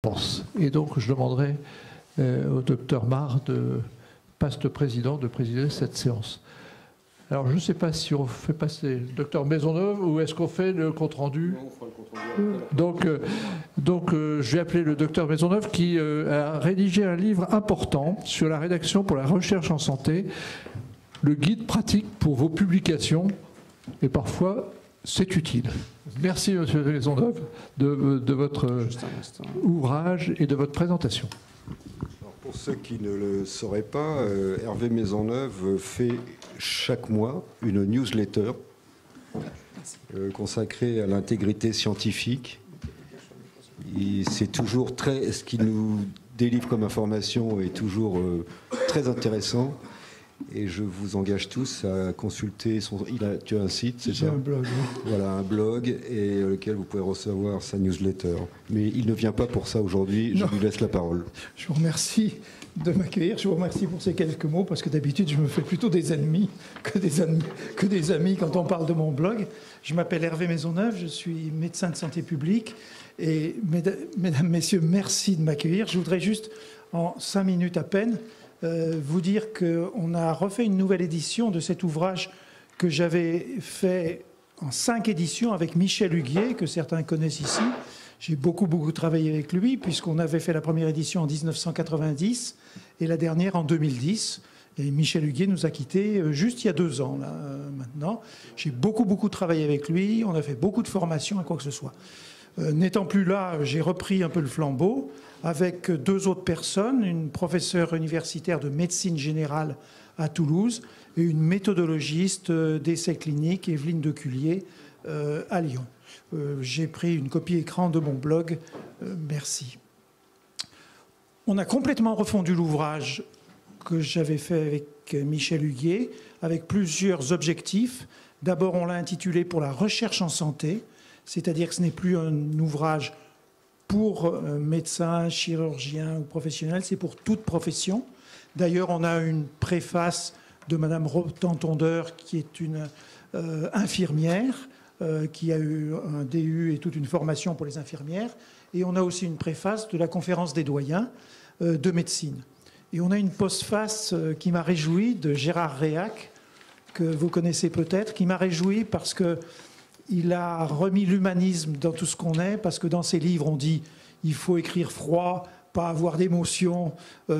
pense. Et donc, je demanderai au docteur Mar, poste président, de présider cette séance. Alors, je ne sais pas si on fait passer le docteur Maisonneuve ou est-ce qu'on fait le compte-rendu. Non, on fera le compte-rendu. Donc, je vais appeler le docteur Maisonneuve qui a rédigé un livre important sur la rédaction pour la recherche en santé, le guide pratique pour vos publications, et parfois c'est utile. Merci, monsieur Maisonneuve, de votre ouvrage et de votre présentation. Alors, pour ceux qui ne le sauraient pas, Hervé Maisonneuve fait chaque mois une newsletter consacrée à l'intégrité scientifique. C'est toujours ce qu'il nous délivre comme information est toujours très intéressant. Et je vous engage tous à consulter tu as un site, c'est ça ? J'ai un blog. Voilà, un blog et lequel vous pouvez recevoir sa newsletter. Mais il ne vient pas pour ça aujourd'hui, je lui laisse la parole. Je vous remercie de m'accueillir, je vous remercie pour ces quelques mots, parce que d'habitude je me fais plutôt des ennemis que des amis quand on parle de mon blog. Je m'appelle Hervé Maisonneuve, je suis médecin de santé publique. Et mesdames, messieurs, merci de m'accueillir. Je voudrais juste, en 5 minutes à peine, vous dire qu'on a refait une nouvelle édition de cet ouvrage que j'avais fait en 5 éditions avec Michel Huguier, que certains connaissent ici. J'ai beaucoup travaillé avec lui, puisqu'on avait fait la première édition en 1990 et la dernière en 2010. Et Michel Huguier nous a quittés juste il y a 2 ans, là, maintenant. J'ai beaucoup travaillé avec lui, on a fait beaucoup de formations à quoi que ce soit. N'étant plus là, j'ai repris un peu le flambeau avec 2 autres personnes, une professeure universitaire de médecine générale à Toulouse et une méthodologiste d'essais cliniques, Evelyne Decullier, à Lyon. J'ai pris une copie écran de mon blog. Merci. On a complètement refondu l'ouvrage que j'avais fait avec Michel Huguier, avec plusieurs objectifs. D'abord, on l'a intitulé « Pour la recherche en santé », c'est-à-dire que ce n'est plus un ouvrage pour médecins, chirurgiens ou professionnels, c'est pour toute profession. D'ailleurs, on a une préface de Madame Rotan-Tondeur, qui est une infirmière, qui a eu un DU et toute une formation pour les infirmières. Et on a aussi une préface de la conférence des doyens de médecine. Et on a une postface qui m'a réjoui de Gérard Réac, que vous connaissez peut-être, qui m'a réjoui parce qu'il a remis l'humanisme dans tout ce qu'on est, parce que dans ses livres, on dit il faut écrire froid, pas avoir d'émotion,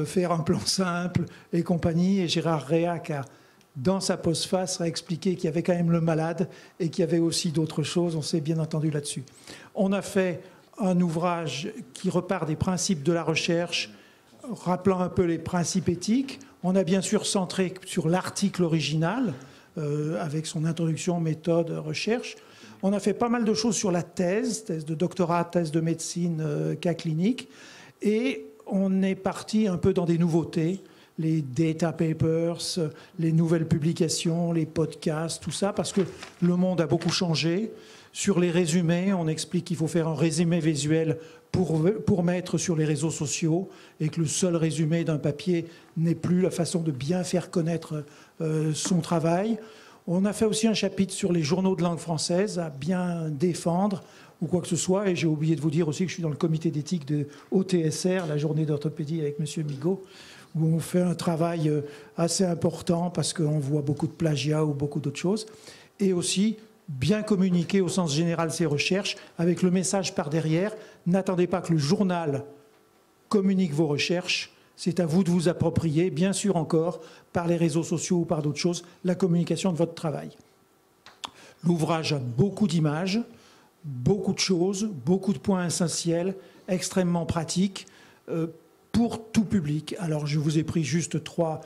faire un plan simple et compagnie. Et Gérard Réac a, dans sa postface, a expliqué qu'il y avait quand même le malade et qu'il y avait aussi d'autres choses. On s'est bien entendu là-dessus. On a fait un ouvrage qui repart des principes de la recherche, rappelant un peu les principes éthiques. On a bien sûr centré sur l'article original, avec son introduction, méthode, recherche. On a fait pas mal de choses sur la thèse de doctorat, thèse de médecine, cas clinique. Et on est parti un peu dans des nouveautés, les data papers, les nouvelles publications, les podcasts, tout ça, parce que le monde a beaucoup changé. Sur les résumés, on explique qu'il faut faire un résumé visuel pour mettre sur les réseaux sociaux et que le seul résumé d'un papier n'est plus la façon de bien faire connaître son travail. On a fait aussi un chapitre sur les journaux de langue française à bien défendre ou quoi que ce soit. Et j'ai oublié de vous dire aussi que je suis dans le comité d'éthique de OTSR, la journée d'orthopédie avec M. Migaud, où on fait un travail assez important parce qu'on voit beaucoup de plagiat ou beaucoup d'autres choses. Et aussi bien communiquer au sens général ces recherches avec le message par derrière. N'attendez pas que le journal communique vos recherches. C'est à vous de vous approprier, bien sûr encore, par les réseaux sociaux ou par d'autres choses, la communication de votre travail. L'ouvrage a beaucoup d'images, beaucoup de choses, beaucoup de points essentiels, extrêmement pratiques, pour tout public. Alors, je vous ai pris juste trois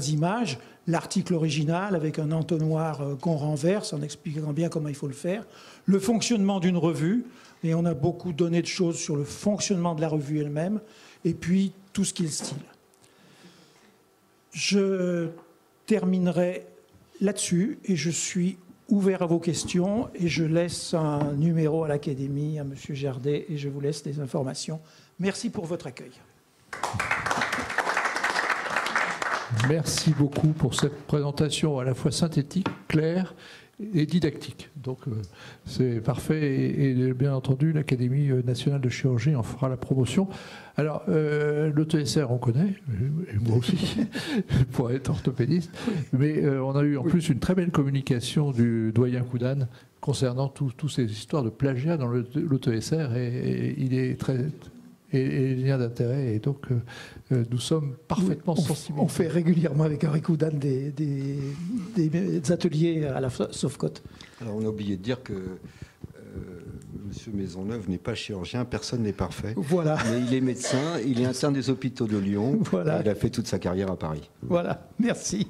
images. L'article original avec un entonnoir qu'on renverse en expliquant bien comment il faut le faire. Le fonctionnement d'une revue, et on a beaucoup donné de choses sur le fonctionnement de la revue elle-même. Et puis, tout ce qui est le style. Je terminerai là-dessus et je suis ouvert à vos questions et je laisse un numéro à l'Académie, à M. Jardet, et je vous laisse des informations. Merci pour votre accueil. Merci beaucoup pour cette présentation à la fois synthétique, claire et didactique. Donc c'est parfait et bien entendu l'Académie nationale de chirurgie en fera la promotion. Alors l'ETSR on connaît, et moi aussi pour être orthopédiste, mais on a eu en plus une très belle communication du doyen Koudane concernant toutes ces histoires de plagiat dans l'ETSR et il est très... et les liens d'intérêt, et donc nous sommes parfaitement sensibles. On fait régulièrement avec Henri Koudane des ateliers à la Sauvecote. Alors on a oublié de dire que M. Maisonneuve n'est pas chirurgien, personne n'est parfait. Voilà. Mais il est médecin, il est interne des hôpitaux de Lyon, Voilà. et il a fait toute sa carrière à Paris. Voilà, merci.